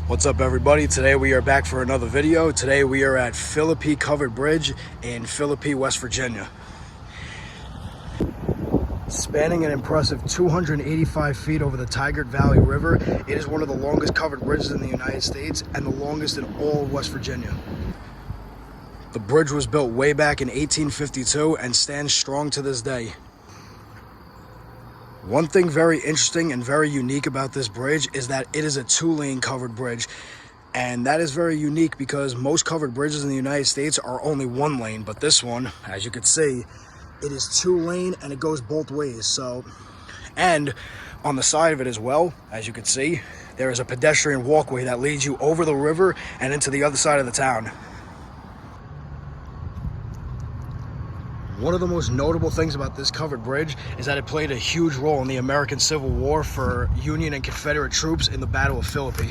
What's up, everybody? Today we are back for another video. Today we are at Philippi Covered Bridge in Philippi, West Virginia. Spanning an impressive 285 feet over the Tygart Valley River, it is one of the longest covered bridges in the United States and the longest in all of West Virginia. The bridge was built way back in 1852 and stands strong to this day. One thing very interesting and very unique about this bridge is that it is a two-lane covered bridge. And that is very unique because most covered bridges in the United States are only one lane, but this one, as you can see, it is two-lane and it goes both ways. And on the side of it as well, as you can see, there is a pedestrian walkway that leads you over the river and into the other side of the town. One of the most notable things about this covered bridge is that it played a huge role in the American Civil War for Union and Confederate troops in the Battle of Philippi.